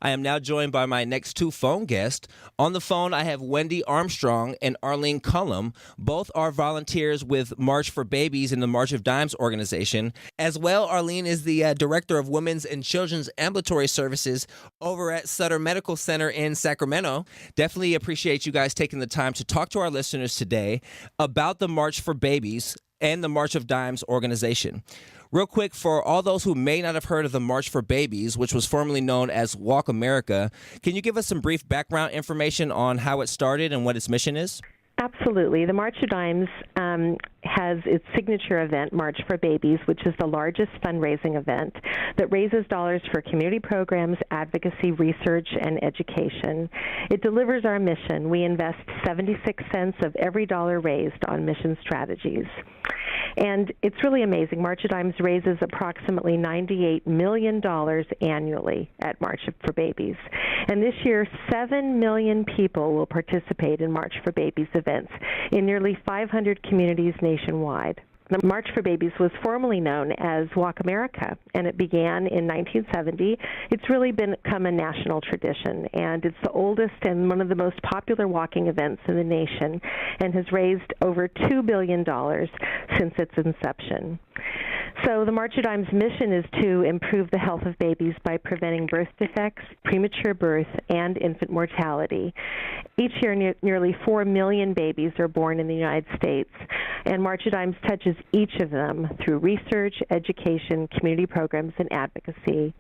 I am now joined by my next two phone guests. On the phone, I have Wendy Armstrong and Arlene Cullum. Both are volunteers with March for Babies in the March of Dimes organization. As well, Arlene is the Director of Women's and Children's Ambulatory Services over at Sutter Medical Center in Sacramento. Definitely appreciate you guys taking the time to talk to our listeners today about the March for Babies and the March of Dimes organization. Real quick, for all those who may not have heard of the March for Babies, which was formerly known as Walk America, can you give us some brief background information on how it started and what its mission is? Absolutely. The March of Dimes has its signature event, March for Babies, which is the largest fundraising event that raises dollars for community programs, advocacy, research, and education. It delivers our mission. We invest 76 cents of every dollar raised on mission strategies. And it's really amazing. March of Dimes raises approximately $98 million annually at March for Babies. And this year, 7 million people will participate in March for Babies events in nearly 500 communities nationwide. The March for Babies was formerly known as Walk America, and it began in 1970. It's really become a national tradition, and it's the oldest and one of the most popular walking events in the nation, and has raised over $2 billion since its inception. So the March of Dimes' mission is to improve the health of babies by preventing birth defects, premature birth, and infant mortality. Each year, nearly 4 million babies are born in the United States, and March of Dimes touches each of them through research, education, community programs, and advocacy.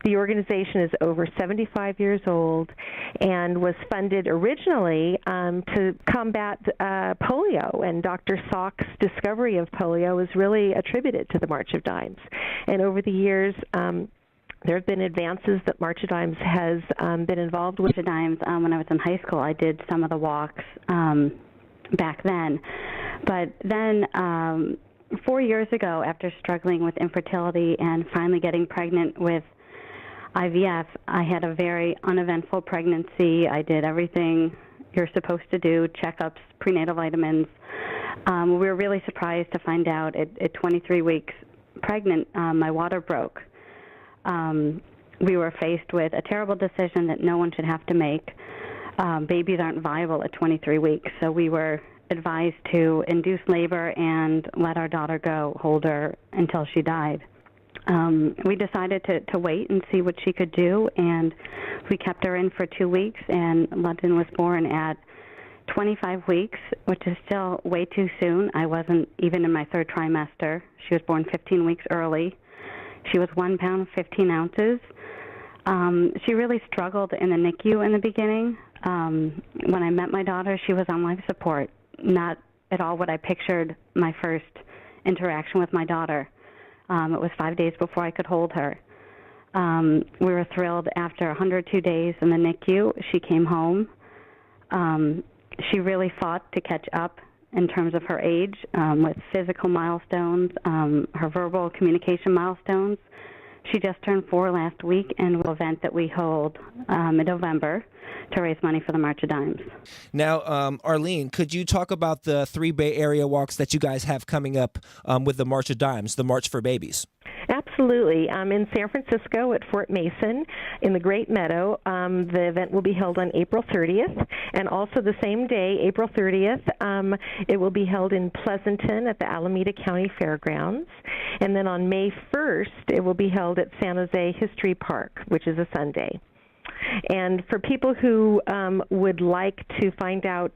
The organization is over 75 years old and was funded originally to combat polio, and Dr. Salk's discovery of polio is really attributed to the March of Dimes. And over the years, there have been advances that March of Dimes has been involved with. March of Dimes, when I was in high school, I did some of the walks back then. But then 4 years ago, after struggling with infertility and finally getting pregnant with IVF, I had a very uneventful pregnancy. I did everything you're supposed to do, checkups, prenatal vitamins. We were really surprised to find out at 23 weeks pregnant, my water broke. We were faced with a terrible decision that no one should have to make. Babies aren't viable at 23 weeks, so we were advised to induce labor and let our daughter go, hold her until she died. We decided to wait and see what she could do, and we kept her in for 2 weeks, and London was born at 25 weeks, which is still way too soon. I wasn't even in my third trimester. She was born 15 weeks early. She was 1 pound, 15 ounces. She really struggled in the NICU in the beginning. When I met my daughter, she was on life support, not at all what I pictured my first interaction with my daughter. It was 5 days before I could hold her. We were thrilled after 102 days in the NICU. She came home. She really fought to catch up in terms of her age with physical milestones, her verbal communication milestones. She just turned 4 last week, and an event that we hold in November to raise money for the March of Dimes. Now, Arlene, could you talk about the 3 Bay Area walks that you guys have coming up with the March of Dimes, the March for Babies? Absolutely. In San Francisco at Fort Mason in the Great Meadow, the event will be held on April 30th. And also the same day, April 30th, it will be held in Pleasanton at the Alameda County Fairgrounds. And then on May 1st, it will be held at San Jose History Park, which is a Sunday. And for people who would like to find out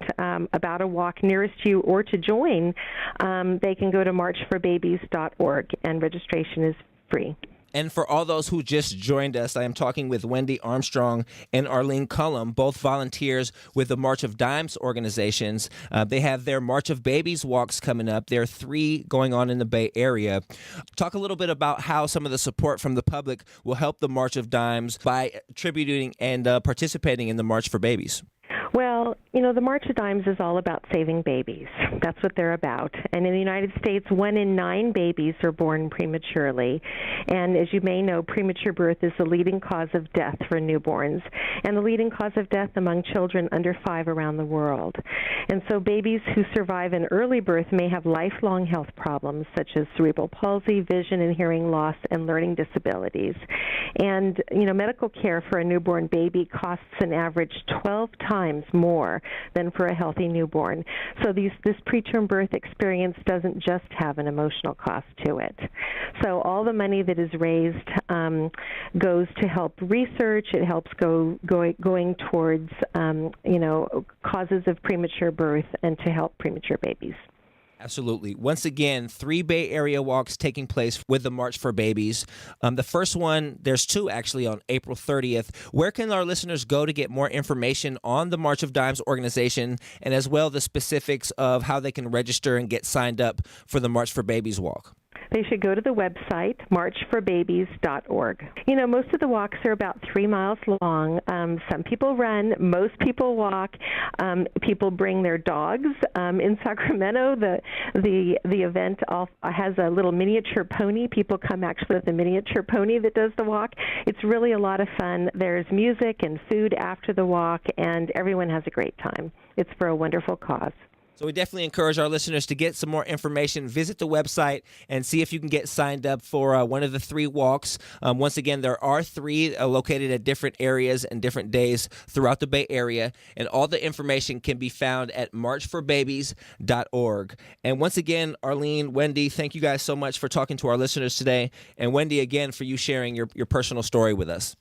about a walk nearest you or to join, they can go to marchforbabies.org, and registration is free. And for all those who just joined us, I am talking with Wendy Armstrong and Arlene Cullum, both volunteers with the March of Dimes organizations. They have their March of Babies walks coming up. There are 3 going on in the Bay Area. Talk a little bit about how some of the support from the public will help the March of Dimes by attributing and participating in the March for Babies. Well, The March of Dimes is all about saving babies. That's what they're about. And in the United States, 1 in 9 babies are born prematurely. And as you may know, premature birth is the leading cause of death for newborns and the leading cause of death among children under 5 around the world. And so babies who survive an early birth may have lifelong health problems such as cerebral palsy, vision and hearing loss, and learning disabilities. And, medical care for a newborn baby costs an average 12 times more than for a healthy newborn. So this preterm birth experience doesn't just have an emotional cost to it. So all the money that is raised goes to help research. It helps going towards causes of premature birth and to help premature babies. Absolutely. Once again, 3 Bay Area walks taking place with the March for Babies. The first one, there's 2 actually on April 30th. Where can our listeners go to get more information on the March of Dimes organization and as well the specifics of how they can register and get signed up for the March for Babies walk? They should go to the website, marchforbabies.org. Most of the walks are about 3 miles long. Some people run. Most people walk. People bring their dogs. In Sacramento, the event has a little miniature pony. People come actually with a miniature pony that does the walk. It's really a lot of fun. There's music and food after the walk, and everyone has a great time. It's for a wonderful cause. So we definitely encourage our listeners to get some more information. Visit the website and see if you can get signed up for one of the 3 walks. Once again, there are 3 located at different areas and different days throughout the Bay Area. And all the information can be found at marchforbabies.org. And once again, Arlene, Wendy, thank you guys so much for talking to our listeners today. And Wendy, again, for you sharing your personal story with us.